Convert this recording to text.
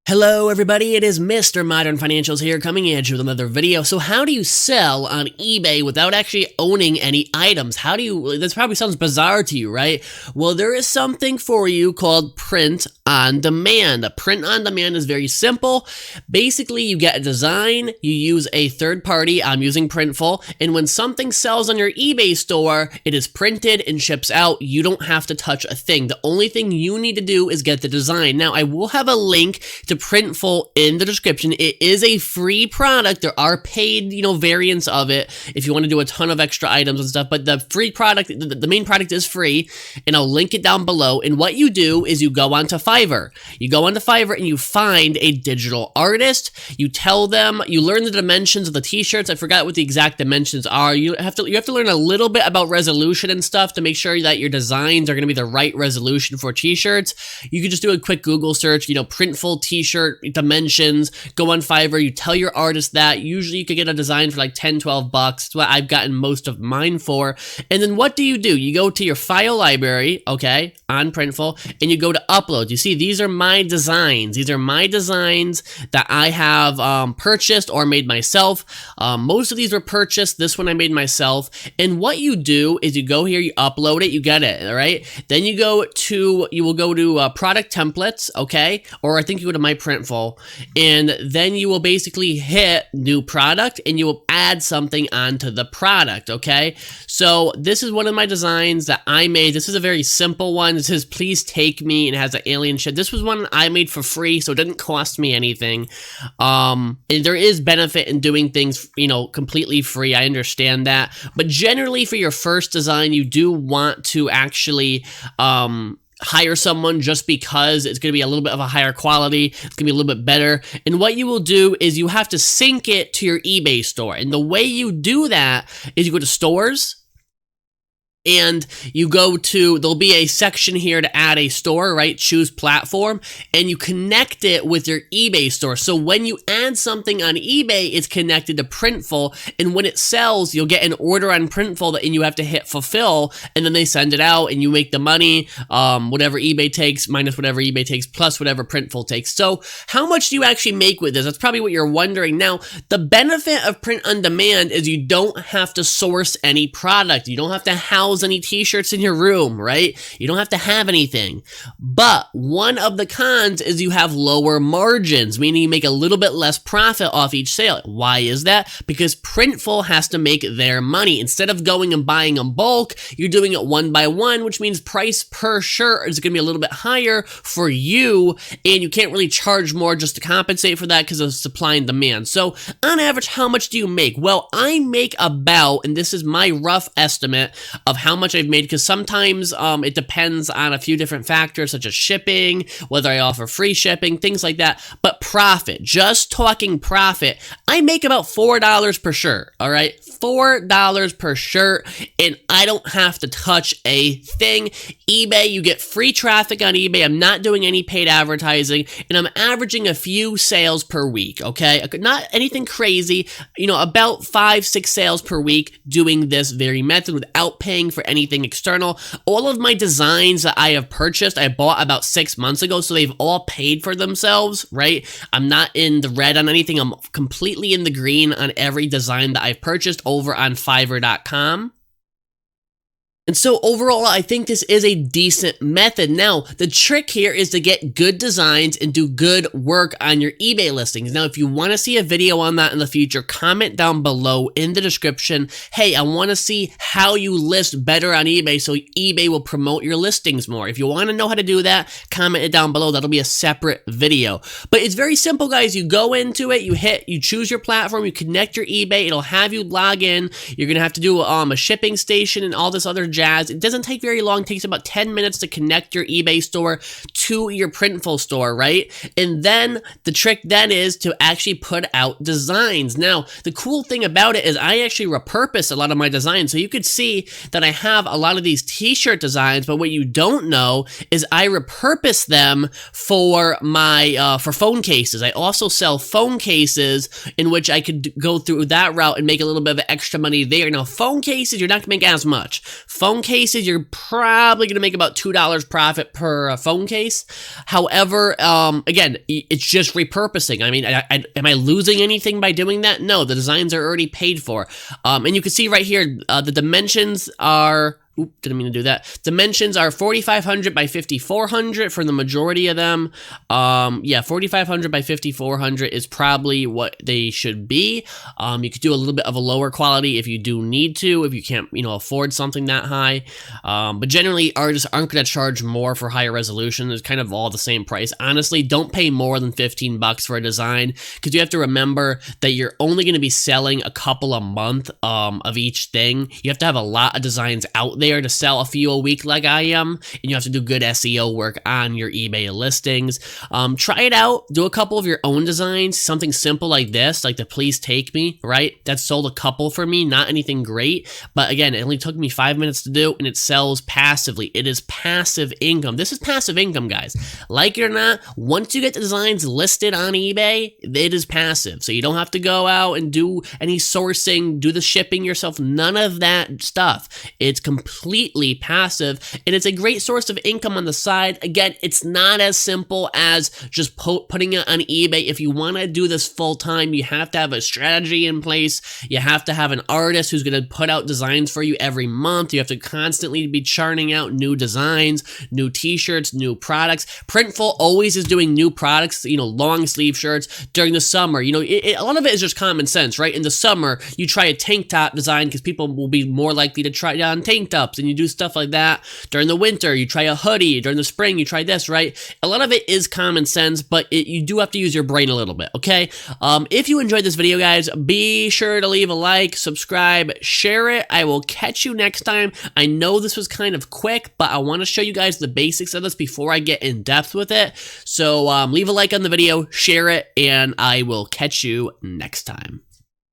Hello everybody, it is Mr. Modern Financials here coming at you with another video. So how do you sell on eBay without actually owning any items? This probably sounds bizarre to you, right? Well, there is something for you called print on demand. A print on demand is very simple. Basically, you get a design, you use a third party, I'm using Printful, and when something sells on your eBay store, it is printed and ships out. You don't have to touch a thing. The only thing you need to do is get the design. Now, I will have a link to Printful in the description. It is a free product. There are paid, variants of it if you want to do a ton of extra items and stuff, but the free product, the main product is free, and I'll link it down below. And what you do is you go onto Fiverr. You go onto Fiverr and you find a digital artist. You tell them, you learn the dimensions of the t-shirts. I forgot what the exact dimensions are. You have to learn a little bit about resolution and stuff to make sure that your designs are going to be the right resolution for t-shirts. You could just do a quick Google search, Printful t-shirt dimensions, go on Fiverr, you tell your artist that. Usually you could get a design for like 10, 12 bucks. That's what I've gotten most of mine for. And then what do? You go to your file library, okay, on Printful, and you go to upload. You see, these are my designs. These are my designs that I have purchased or made myself. Most of these were purchased. This one I made myself. And what you do is you go here, you upload it, you get it, all right? Then you will go to product templates, okay? Or I think you go to my Printful, and then you will basically hit new product and you will add something onto the product, okay? So this is one of my designs that I made. This is a very simple one. This says please take me, and it has an alien shit. This was one I made for free, so it didn't cost me anything. And there is benefit in doing things, completely free. I understand that, but generally for your first design, you do want to actually hire someone just because it's going to be a little bit of a higher quality. It's going to be a little bit better. And what you will do is you have to sync it to your eBay store. And the way you do that is you go to stores, and you go to, there'll be a section here to add a store, right? Choose platform, and you connect it with your eBay store. So when you add something on eBay, it's connected to Printful, and when it sells, you'll get an order on Printful and you have to hit fulfill, and then they send it out and you make the money, whatever eBay takes minus whatever eBay takes plus whatever Printful takes. So how much do you actually make with this? That's probably what you're wondering. Now, the benefit of print on demand is you don't have to source any product. You don't have to house any t-shirts in your room, right? You don't have to have anything. But one of the cons is you have lower margins, meaning you make a little bit less profit off each sale. Why is that? Because Printful has to make their money. Instead of going and buying in bulk, you're doing it one by one, which means price per shirt is going to be a little bit higher for you, and you can't really charge more just to compensate for that because of supply and demand. So on average, how much do you make? Well, I make about, and this is my rough estimate of how much I've made, because sometimes it depends on a few different factors such as shipping, whether I offer free shipping, things like that. But profit, just talking profit, I make about $4 per shirt, all right? $4 per shirt, and I don't have to touch a thing. eBay, you get free traffic on eBay. I'm not doing any paid advertising, and I'm averaging a few sales per week, okay? Not anything crazy, about 5-6 sales per week doing this very method without paying for anything external. All of my designs that I have purchased, I bought about 6 months ago, so they've all paid for themselves, right? I'm not in the red on anything. I'm completely in the green on every design that I've purchased over on fiverr.com. And so overall, I think this is a decent method. Now, the trick here is to get good designs and do good work on your eBay listings. Now, if you want to see a video on that in the future, comment down below in the description. Hey, I want to see how you list better on eBay so eBay will promote your listings more. If you want to know how to do that, comment it down below. That'll be a separate video. But it's very simple, guys. You go into it, you choose your platform, you connect your eBay, it'll have you log in. You're going to have to do a shipping station and all this other jazz. It doesn't take very long. It takes about 10 minutes to connect your eBay store to your Printful store, right? And then the trick then is to actually put out designs. Now, the cool thing about it is I actually repurpose a lot of my designs. So you could see that I have a lot of these t-shirt designs, but what you don't know is I repurpose them for my for phone cases. I also sell phone cases in which I could go through that route and make a little bit of extra money there. Now, phone cases, you're not gonna make as much. phone cases, you're probably going to make about $2 profit per phone case. However, again, it's just repurposing. I mean, am I losing anything by doing that? No, the designs are already paid for. And you can see right here, the dimensions are... Oop, didn't mean to do that. Dimensions are 4,500 by 5,400 for the majority of them. Yeah, 4,500 by 5,400 is probably what they should be. You could do a little bit of a lower quality if you do need to, if you can't, afford something that high. But generally, artists aren't going to charge more for higher resolution. It's kind of all the same price. Honestly, don't pay more than 15 bucks for a design, because you have to remember that you're only going to be selling a couple a month of each thing. You have to have a lot of designs out there to sell a few a week like I am, and you have to do good SEO work on your eBay listings. Try it out, do a couple of your own designs, something simple like this, like the Please Take Me, right? That sold a couple for me, not anything great, but again, it only took me 5 minutes to do, and it sells passively. It is passive income. This is passive income, guys. Like it or not, once you get the designs listed on eBay, it is passive, so you don't have to go out and do any sourcing, do the shipping yourself, none of that stuff. It's completely passive, and it's a great source of income on the side. Again, it's not as simple as just putting it on eBay. If you want to do this full time, you have to have a strategy in place. You have to have an artist who's going to put out designs for you every month. You have to constantly be churning out new designs, new t-shirts, new products. Printful always is doing new products, long sleeve shirts during the summer. A lot of it is just common sense, right? In the summer, you try a tank top design because people will be more likely to try on tank tops, and you do stuff like that. During the winter, you try a hoodie. During the spring, you try this, right? A lot of it is common sense, but you do have to use your brain a little bit, okay? If you enjoyed this video, guys, be sure to leave a like, subscribe, share it. I will catch you next time. I know this was kind of quick, but I want to show you guys the basics of this before I get in depth with it. So leave a like on the video, share it, and I will catch you next time.